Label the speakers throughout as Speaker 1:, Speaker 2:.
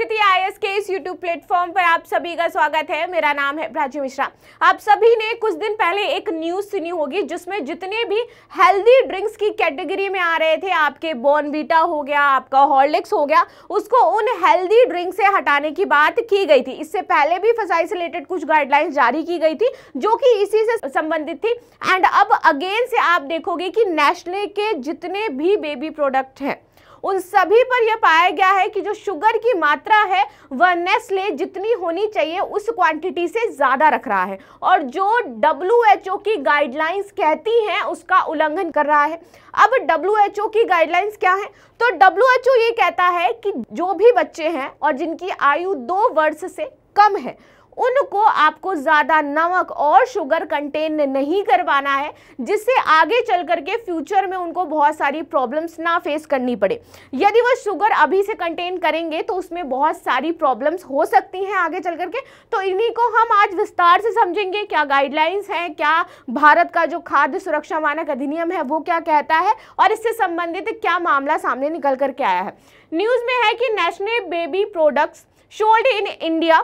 Speaker 1: प्रगति IAS के इस YouTube platform पर आप सभी का स्वागत है। मेरा नाम है प्राची मिश्रा। आप सभी ने कुछ दिन पहले एक न्यूज सुनी होगी जिसमें जितने भी हेल्दी ड्रिंक्स की कैटेगरी में आ रहे थे, आपके बॉर्नवीटा हो गया, आपका हॉर्लिक्स हो गया, उसको उन हेल्दी ड्रिंक से हटाने की बात की गई थी। इससे पहले भी फसाई से रिलेटेड कुछ गाइडलाइंस जारी की गई थी जो कि इसी से संबंधित थी। एंड अब अगेन से आप देखोगे कि नेस्ले के जितने भी बेबी प्रोडक्ट हैं उन सभी पर यह पाया गया है कि जो शुगर की मात्रा है वह नेस्ले जितनी होनी चाहिए उस क्वांटिटी से ज्यादा रख रहा है और जो WHO की गाइडलाइंस कहती हैं उसका उल्लंघन कर रहा है। अब WHO की गाइडलाइंस क्या है? तो WHO ये कहता है कि जो भी बच्चे हैं और जिनकी आयु 2 वर्ष से कम है उनको आपको ज्यादा नमक और शुगर कंटेन नहीं करवाना है, जिससे आगे चल करके फ्यूचर में उनको बहुत सारी प्रॉब्लम्स ना फेस करनी पड़े। यदि वो शुगर अभी से कंटेन करेंगे तो उसमें बहुत सारी प्रॉब्लम्स हो सकती हैं आगे चल करके। तो इन्हीं को हम आज विस्तार से समझेंगे, क्या गाइडलाइंस हैं, क्या भारत का जो खाद्य सुरक्षा मानक अधिनियम है वो क्या कहता है और इससे संबंधित क्या मामला सामने निकल करके आया है। न्यूज में है कि Nestle baby products sold in India,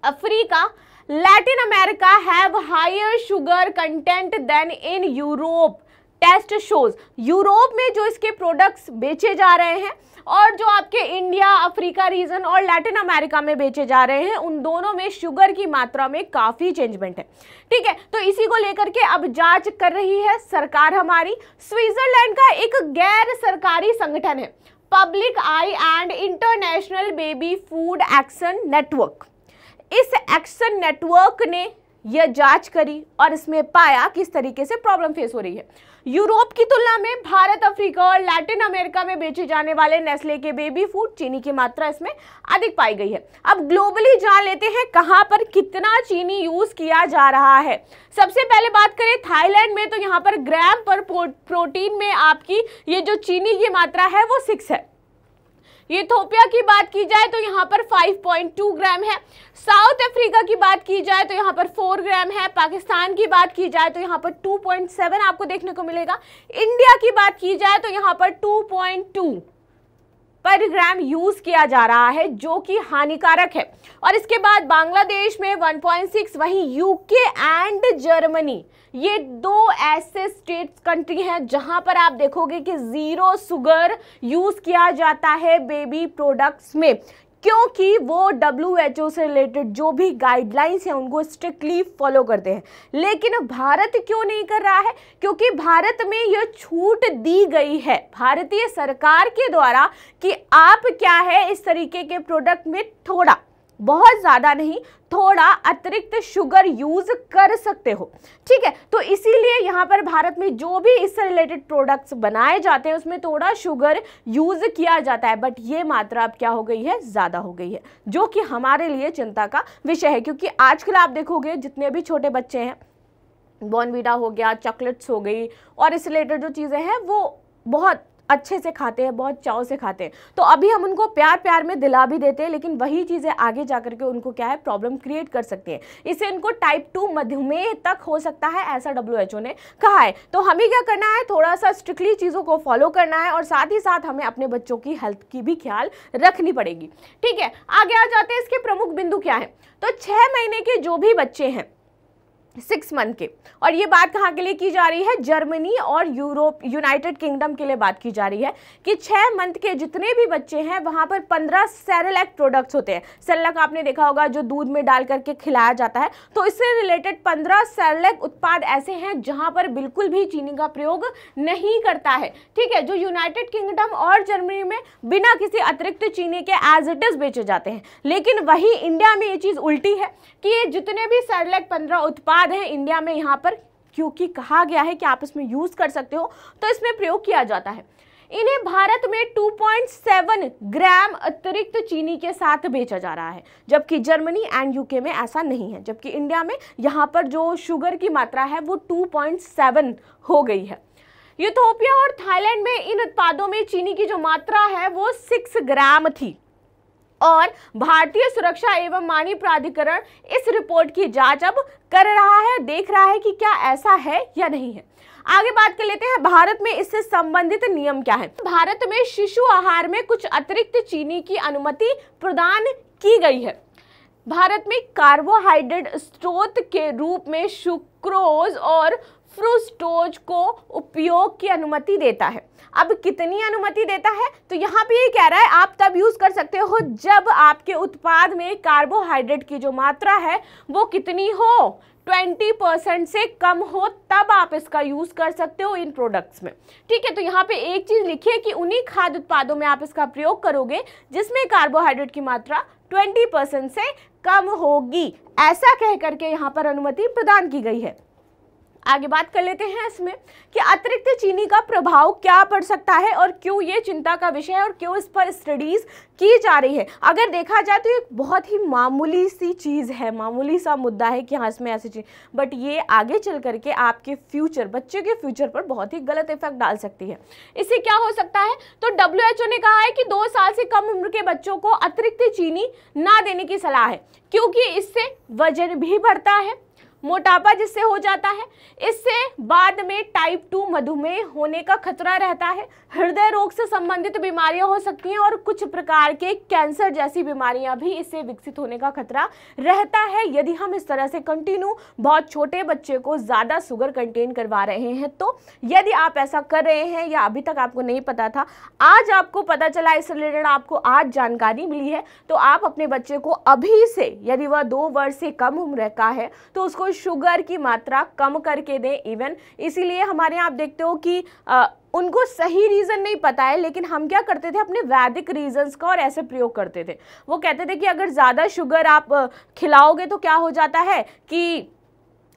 Speaker 1: Africa, Latin America have higher sugar content than in Europe. Test shows Europe में जो इसके प्रोडक्ट्स बेचे जा रहे हैं और जो आपके इंडिया, अफ्रीका रीजन और लैटिन अमेरिका में बेचे जा रहे हैं उन दोनों में शुगर की मात्रा में काफी चेंजमेंट है। ठीक है, तो इसी को लेकर के अब जांच कर रही है सरकार हमारी। स्विट्जरलैंड का एक गैर सरकारी संगठन है public I and international baby food action network. इस एक्शन नेटवर्क ने यह जांच करी और इसमें पाया कि इस तरीके से प्रॉब्लम फेस हो रही है। यूरोप की तुलना में भारत, अफ्रीका और लैटिन अमेरिका में बेचे जाने वाले नेस्ले के बेबी फूड चीनी की मात्रा इसमें अधिक पाई गई है। अब ग्लोबली जान लेते हैं कहां पर कितना चीनी यूज किया जा रहा है। सबसे पहले बात करें थाईलैंड में, तो यहां पर ग्राम पर प्रोटीन में आपकी ये जो चीनी की मात्रा है वो 6 है। इथियोपिया की बात की जाए तो यहाँ पर 5.2 ग्राम है। साउथ अफ्रीका की बात की जाए तो यहाँ पर 4 ग्राम है। पाकिस्तान की बात की जाए तो यहाँ पर 2.7 आपको देखने को मिलेगा। इंडिया की बात की जाए तो यहाँ पर 2.2 पर ग्राम यूज किया जा रहा है जो कि हानिकारक है। और इसके बाद बांग्लादेश में 1.6, वहीं यूके एंड जर्मनी, ये 2 ऐसे स्टेट्स कंट्री हैं जहां पर आप देखोगे कि 0 शुगर यूज किया जाता है बेबी प्रोडक्ट्स में, क्योंकि वो WHO से रिलेटेड जो भी गाइडलाइंस हैं उनको स्ट्रिक्टली फॉलो करते हैं। लेकिन भारत क्यों नहीं कर रहा है? क्योंकि भारत में यह छूट दी गई है भारतीय सरकार के द्वारा कि आप क्या है इस तरीके के प्रोडक्ट में थोड़ा, बहुत ज्यादा नहीं, थोड़ा अतिरिक्त शुगर यूज कर सकते हो। ठीक है, तो इसीलिए यहाँ पर भारत में जो भी इससे रिलेटेड प्रोडक्ट्स बनाए जाते हैं उसमें थोड़ा शुगर यूज किया जाता है, बट ये मात्रा अब क्या हो गई है, ज्यादा हो गई है, जो कि हमारे लिए चिंता का विषय है। क्योंकि आजकल आप देखोगे जितने भी छोटे बच्चे हैं, बॉर्नवीटा हो गया, चॉकलेट्स हो गई और इससे रिलेटेड जो चीजें हैं वो बहुत अच्छे से खाते हैं, बहुत चाव से खाते हैं। तो अभी हम उनको प्यार प्यार में दिला भी देते हैं, लेकिन वही चीज़ें आगे जाकर के उनको क्या है, प्रॉब्लम क्रिएट कर सकती हैं। इससे उनको टाइप 2 मधुमेह तक हो सकता है, ऐसा WHO ने कहा है। तो हमें क्या करना है, थोड़ा सा स्ट्रिक्टली चीज़ों को फॉलो करना है और साथ ही साथ हमें अपने बच्चों की हेल्थ की भी ख्याल रखनी पड़ेगी। ठीक है, आगे आ जाते हैं इसके प्रमुख बिंदु क्या है। तो 6 महीने के जो भी बच्चे हैं, 6 मंथ के, और ये बात कहाँ के लिए की जा रही है, जर्मनी और यूरोप, यूनाइटेड किंगडम के लिए बात की जा रही है कि 6 मंथ के जितने भी बच्चे हैं वहां पर 15 सेरेलैक प्रोडक्ट्स होते हैं। सेरेलैक आपने देखा होगा जो दूध में डाल करके खिलाया जाता है, तो इससे रिलेटेड 15 सेरेलैक उत्पाद ऐसे हैं जहां पर बिल्कुल भी चीनी का प्रयोग नहीं करता है। ठीक है, जो यूनाइटेड किंगडम और जर्मनी में बिना किसी अतिरिक्त चीनी के एज इट इज बेचे जाते हैं। लेकिन वही इंडिया में ये चीज उल्टी है कि ये जितने भी सेरेलैक 15 उत्पाद है इंडिया में, यहाँ पर क्योंकि कहा गया है कि आप इसमें यूज कर सकते हो तो इसमें प्रयोग किया जाता है। इन्हें भारत में 2.7 ग्राम अतिरिक्त चीनी के साथ बेचा जा रहा है, जबकि जर्मनी एंड यूके में ऐसा नहीं है। जबकि इंडिया में यहाँ पर जो शुगर की मात्रा है वो 2.7 हो गई है। इथियोपिया और थाईलैंड में इन उत्पादों में चीनी की जो मात्रा है वो 6 ग्राम थी। और भारतीय सुरक्षा एवं मानव प्राधिकरण इस रिपोर्ट की जांच अब कर रहा है, देख रहा है कि क्या ऐसा है या नहीं है। आगे बात कर लेते हैं भारत में इससे संबंधित नियम क्या है। भारत में शिशु आहार में कुछ अतिरिक्त चीनी की अनुमति प्रदान की गई है। भारत में कार्बोहाइड्रेट स्रोत के रूप में सुक्रोज और फ्रुक्टोज को उपयोग की अनुमति देता है। अब कितनी अनुमति देता है, तो यहाँ पे ये कह रहा है आप तब यूज कर सकते हो जब आपके उत्पाद में कार्बोहाइड्रेट की जो मात्रा है वो कितनी हो, 20% से कम हो, तब आप इसका यूज कर सकते हो इन प्रोडक्ट्स में। ठीक है, तो यहाँ पे एक चीज लिखिए कि उन्हीं खाद्य उत्पादों में आप इसका प्रयोग करोगे जिसमें कार्बोहाइड्रेट की मात्रा 20% से कम होगी, ऐसा कह करके यहाँ पर अनुमति प्रदान की गई है। आगे बात कर लेते हैं इसमें कि अतिरिक्त चीनी का प्रभाव क्या पड़ सकता है और क्यों ये चिंता का विषय है और क्यों इस पर स्टडीज की जा रही है। अगर देखा जाए तो एक बहुत ही मामूली सी चीज़ है, मामूली सा मुद्दा है कि हाँ इसमें ऐसी चीज़, बट ये आगे चल करके आपके फ्यूचर, बच्चे के फ्यूचर पर बहुत ही गलत इफेक्ट डाल सकती है। इससे क्या हो सकता है, तो WHO ने कहा है कि 2 साल से कम उम्र के बच्चों को अतिरिक्त चीनी ना देने की सलाह है, क्योंकि इससे वजन भी बढ़ता है, मोटापा जिससे हो जाता है, इससे बाद में टाइप 2 मधुमेह होने का खतरा रहता है, हृदय रोग से संबंधित बीमारियां हो सकती हैं और कुछ प्रकार के कैंसर जैसी बीमारियां भी इससे विकसित होने का खतरा रहता है यदि हम इस तरह से कंटिन्यू बहुत छोटे बच्चे को ज़्यादा शुगर कंटेन करवा रहे हैं। तो यदि आप ऐसा कर रहे हैं या अभी तक आपको नहीं पता था, आज आपको पता चला, इस रिलेटेड आपको आज जानकारी मिली है, तो आप अपने बच्चे को अभी से, यदि वह 2 वर्ष से कम उम्र का है, तो उसको शुगर की मात्रा कम करके दें। इवन इसीलिए हमारे यहाँ आप देखते हो कि उनको सही रीज़न नहीं पता है, लेकिन हम क्या करते थे, अपने वैदिक रीजंस का और ऐसे प्रयोग करते थे। वो कहते थे कि अगर ज़्यादा शुगर आप खिलाओगे तो क्या हो जाता है कि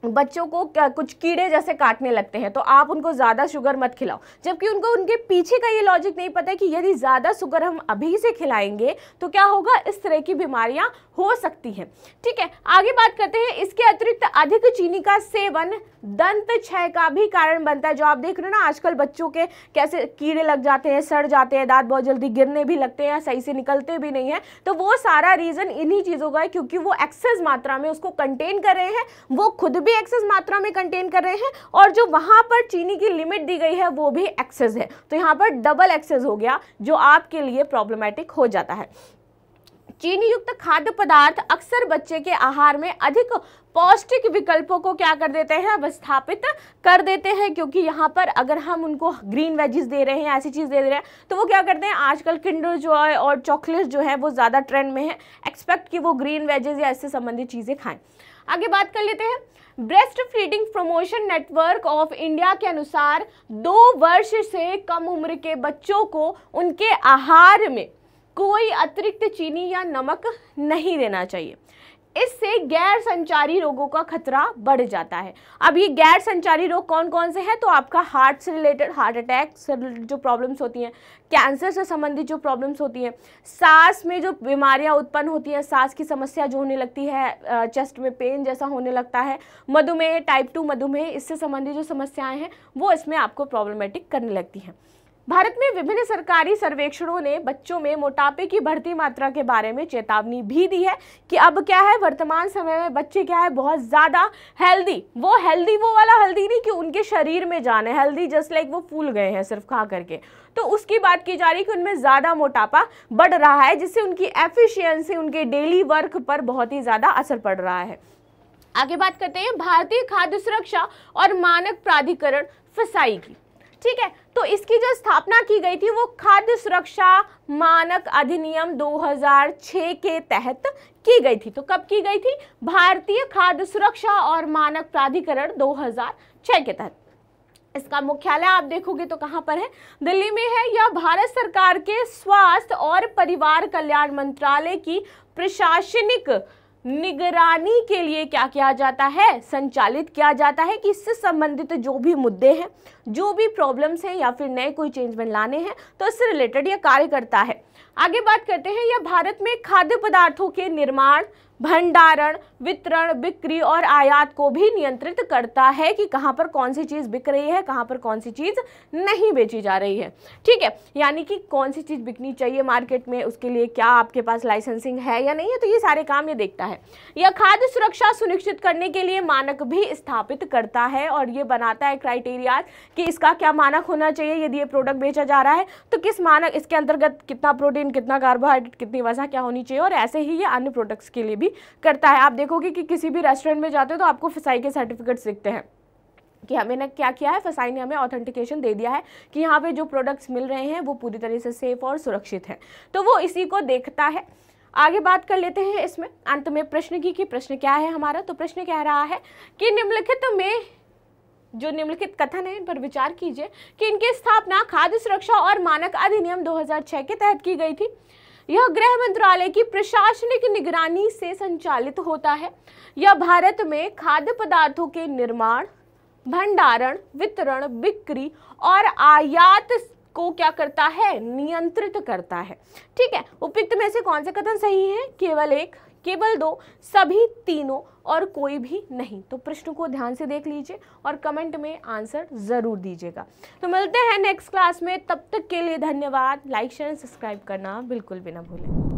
Speaker 1: बच्चों को कुछ कीड़े जैसे काटने लगते हैं, तो आप उनको ज़्यादा शुगर मत खिलाओ, जबकि उनको उनके पीछे का ये लॉजिक नहीं पता है कि यदि ज़्यादा शुगर हम अभी से खिलाएंगे तो क्या होगा, इस तरह की बीमारियां हो सकती हैं। ठीक है, आगे बात करते हैं। इसके अतिरिक्त अधिक चीनी का सेवन दंत क्षय का भी कारण बनता है। जो आप देख रहे हो ना आजकल बच्चों के कैसे कीड़े लग जाते हैं, सड़ जाते हैं, दांत बहुत जल्दी गिरने भी लगते हैं, सही से निकलते भी नहीं है, तो वो सारा रीज़न इन्हीं चीज़ों का है, क्योंकि वो एक्सेस मात्रा में उसको कंटेन कर रहे हैं, वो खुद भी एक्सेस मात्रा में कंटेन कर रहे हैं, और जो वहां पर चीनी की लिमिट दी गई है वो भी एक्सेस है। तो यहाँ पर डबल एक्सेस हो गया, जो आपके लिए प्रॉब्लमैटिक हो जाता है। चीनी युक्त खाद्य पदार्थ अक्सर बच्चे के आहार में अधिक पौष्टिक विकल्पों को क्या कर देते हैं, विस्थापित कर देते हैं, क्योंकि यहाँ पर अगर हम उनको ग्रीन वेजिस दे रहे हैं, ऐसी चीज़ दे रहे हैं, तो वो क्या करते हैं, आजकल किंडर जॉय और चॉकलेट जो है वो ज़्यादा ट्रेंड में है, एक्सपेक्ट कि वो ग्रीन वेजिस या इससे संबंधित चीज़ें खाएं। आगे बात कर लेते हैं। Breast feeding promotion network of India के अनुसार 2 वर्ष से कम उम्र के बच्चों को उनके आहार में कोई अतिरिक्त चीनी या नमक नहीं देना चाहिए। इससे गैर संचारी रोगों का खतरा बढ़ जाता है। अब ये गैर संचारी रोग कौन कौन से हैं, तो आपका हार्ट से रिलेटेड, हार्ट अटैक से जो प्रॉब्लम्स होती हैं, कैंसर से संबंधित जो प्रॉब्लम्स होती हैं, सांस में जो बीमारियां उत्पन्न होती हैं, सांस की समस्या जो होने लगती है, चेस्ट में पेन जैसा होने लगता है, मधुमेह, टाइप 2 मधुमेह, इससे संबंधित जो समस्याएं हैं वो इसमें आपको प्रॉब्लमेटिक करने लगती हैं। भारत में विभिन्न सरकारी सर्वेक्षणों ने बच्चों में मोटापे की बढ़ती मात्रा के बारे में चेतावनी भी दी है कि अब क्या है, वर्तमान समय में बच्चे क्या है, बहुत ज़्यादा हेल्दी, वो वाला हेल्दी नहीं कि उनके शरीर में जान है, हेल्दी जस्ट लाइक वो फूल गए हैं सिर्फ खा करके, तो उसकी बात की जा रही है कि उनमें ज़्यादा मोटापा बढ़ रहा है, जिससे उनकी एफिशिएंसी, उनके डेली वर्क पर बहुत ही ज़्यादा असर पड़ रहा है। आगे बात करते हैं भारतीय खाद्य सुरक्षा और मानक प्राधिकरण FSSAI की। ठीक है, तो इसकी जो स्थापना की गई थी वो खाद्य सुरक्षा मानक अधिनियम 2006 के तहत की गई थी। तो कब की गई थी, भारतीय खाद्य सुरक्षा और मानक प्राधिकरण 2006 के तहत। इसका मुख्यालय आप देखोगे तो कहाँ पर है, दिल्ली में है। यह भारत सरकार के स्वास्थ्य और परिवार कल्याण मंत्रालय की प्रशासनिक निगरानी के लिए क्या किया जाता है, संचालित किया जाता है कि इससे संबंधित जो भी मुद्दे हैं, जो भी प्रॉब्लम्स हैं या फिर नए कोई चेंजमेंट लाने हैं, तो इससे रिलेटेड यह कार्य करता है। आगे बात करते हैं, यह भारत में खाद्य पदार्थों के निर्माण, भंडारण, वितरण, बिक्री और आयात को भी नियंत्रित करता है कि कहां पर कौन सी चीज बिक रही है, कहां पर कौन सी चीज नहीं बेची जा रही है। ठीक है, यानी कि कौन सी चीज बिकनी चाहिए मार्केट में, उसके लिए क्या आपके पास लाइसेंसिंग है या नहीं है, तो ये सारे काम ये देखता है। यह खाद्य सुरक्षा सुनिश्चित करने के लिए मानक भी स्थापित करता है और ये बनाता है क्राइटेरिया कि इसका क्या मानक होना चाहिए। यदि ये प्रोडक्ट बेचा जा रहा है तो किस मानक, इसके अंतर्गत कितना प्रोटीन, कितना कार्बोहाइड्रेट, कितनी वसा क्या होनी चाहिए, और ऐसे ही ये अन्य प्रोडक्ट्स के लिए भी करता है। आप देखोगे कि किसी भी रेस्टोरेंट में जाते हो तो आपको FSSAI के सर्टिफिकेट्स दिखते हैं कि हमें ने क्या किया है, FSSAI ने हमें ऑथेंटिकेशन दे दिया है कि यहाँ पे जो प्रोडक्ट्स मिल रहे हैं वो पूरी तरह से सेफ और सुरक्षित है, तो वो इसी को देखता है। आगे बात कर लेते हैं इसमें अंत में प्रश्न की कि प्रश्न क्या है हमारा। तो प्रश्न कह रहा है कि निम्नलिखित में जो निम्नलिखित कथन है इन पर विचार कीजिए कि इनकी स्थापना खाद्य सुरक्षा और मानक अधिनियम 2006 के तहत की गई थी। यह गृह मंत्रालय की प्रशासनिक निगरानी से संचालित होता है। यह भारत में खाद्य पदार्थों के निर्माण, भंडारण, वितरण, बिक्री और आयात को क्या करता है, नियंत्रित करता है। ठीक है, उपयुक्त में से कौन से कथन सही है? केवल एक, केवल दो, सभी तीनों और कोई भी नहीं। तो प्रश्न को ध्यान से देख लीजिए और कमेंट में आंसर जरूर दीजिएगा। तो मिलते हैं नेक्स्ट क्लास में, तब तक के लिए धन्यवाद। लाइक शेयर सब्सक्राइब करना बिल्कुल भी ना भूलें।